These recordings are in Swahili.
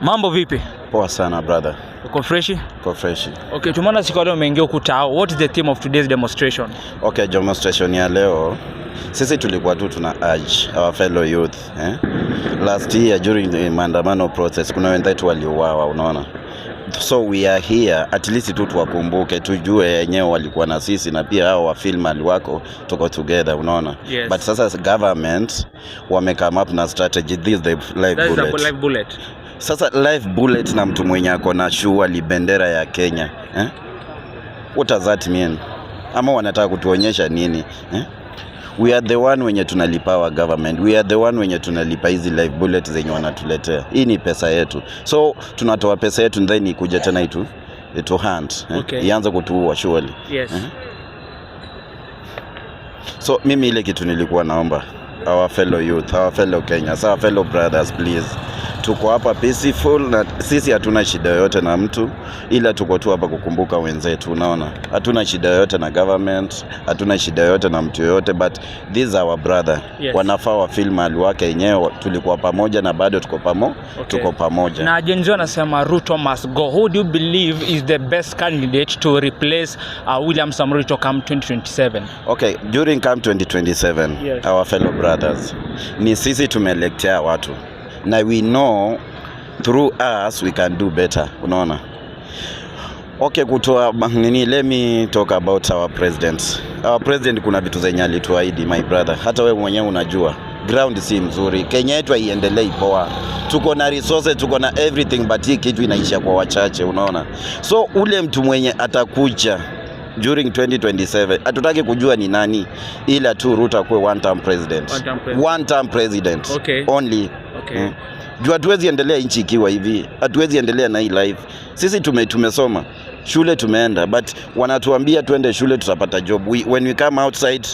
Mambo vipi? Poa sana brother. Uko freshi? Uko freshi. Okay, tumeona siku leo umeingia ukutao. What is the theme of today's demonstration? Okay, demonstration ya leo sisi tulikuwa tu tuna urge our fellow youth, Last year during the maandamano process kuna wenzetu waliuawa, unaona. So we are here at least tu tuwakumbuke, tujue wenyewe walikuwa na sisi na pia hao wa film wako tuko together, unaona. Yes. But sasa government wame come up na strategy, this is the live bullet. Sasa live bullet na mtu mwenye ako na surely bendera ya Kenya, What does that mean? Ama wanataka kutuonyesha nini, We are the one wenye tunalipa wa government. We are the one wenye tunalipa hizi live bullet zenye wanatuletea. Hii ni pesa yetu. So tunatoa pesa yetu then ikuja tena itu hand. Okay. Ianze kutuua surely. Yes. So mimi ile kitu nilikuwa naomba our fellow youth, our fellow Kenyans, our fellow brothers, please. Tuko hapa peaceful na sisi hatuna shida yoyote na mtu, ila tuko tu hapa kukumbuka wenzetu, unaona. Hatuna shida yoyote na government, hatuna shida yoyote na mtu yoyote, but this is our brother. Yes. Wanafaa wa film wake yenyewe, tulikuwa pamoja na bado tuko tuko pamoja. Na Jenzo anasema Ruto must go. Who do you believe is the best candidate to replace William Samoei Ruto come 2027? Okay, during come 2027, yes, our fellow brothers, ni sisi tumeelektea watu. Na we know through us we can do better, unaona. Okay, kutoa nini, let me talk about our president. Our president kuna vitu zenye alituahidi, my brother. Hata wewe mwenyewe unajua ground si mzuri. Kenya yetu haiendelei poa. Tuko na resources, tuko na everything, but hii kitu inaisha kwa wachache, unaona. So ule mtu mwenye atakuja during 2027 hatutaki kujua ni nani, ila tu Ruto akuwe one term president. Okay. Only. Okay. Juu hatuwezi endelea nchi ikiwa hivi. Hatuwezi endelea na hii life. Sisi tumesoma. Shule tumeenda, but wanatuambia tuende shule tutapata job. When we come outside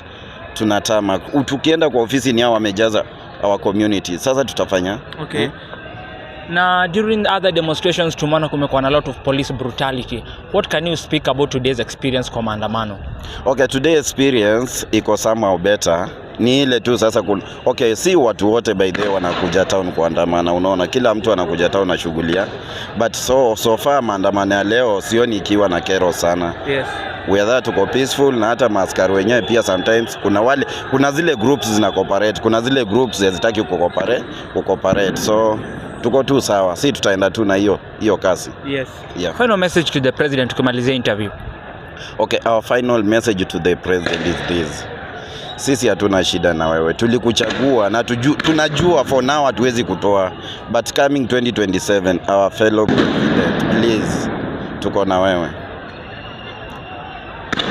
tunatama. Tukienda kwa ofisi ni hao wamejaza our community. Sasa tutafanya. Okay. Na during other demonstrations tumeona kumekuwa na lot of police brutality. What can you speak about today's experience kwa maandamano? Okay, today's experience iko somehow better. Ni ile tu sasa okay, si watu wote by the way wanakuja town kuandamana, unaona. Kila mtu anakuja town na shughuli yake. But so far maandamano ya leo sioni ikiwa na kero sana. Yes. We are there tuko peaceful, na hata maaskari wenyewe pia sometimes kuna zile groups zina cooperate, kuna zile groups hazitaki cooperate. So tuko tu sawa. Si tutaenda tu na hiyo kasi. Yes. Yeah. Final message to the president tukimalizia interview. Okay, our final message to the president is this. Sisi hatuna shida na wewe. Tulikuchagua na tunajua for now hatuwezi kutoa. But coming 2027, our fellow president, please, tuko na wewe.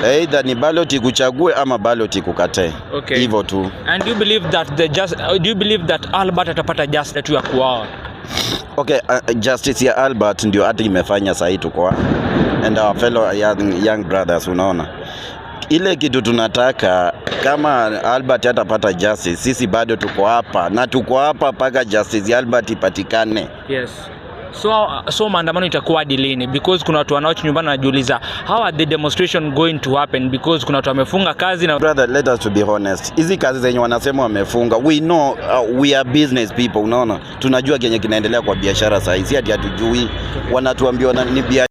Either ni ballot ikuchague ama ballot ikukatae. Okay. Hivyo tu. And do you believe that Albert atapata justice tu ya kuoa? Okay, justice ya Albert ndio hata imefanya sahi tuko. And our fellow young brothers, unaona. Ile kitu tunataka kama Albert hatapata justice, sisi bado tuko hapa na tuko hapa mpaka justice ya Albert ipatikane. Yes. So maandamano itakuwa lini? Because kuna watu wanaochi nyumbani wanajiuliza how are the demonstration going to happen, because kuna watu wamefunga kazi na brother, let us to be honest. Hizi kazi zenye wanasema wamefunga, we know we are business people, unaona. Tunajua kenye kinaendelea kwa biashara sasa hizi, hadi hatujui. Wanatuambia ni biashara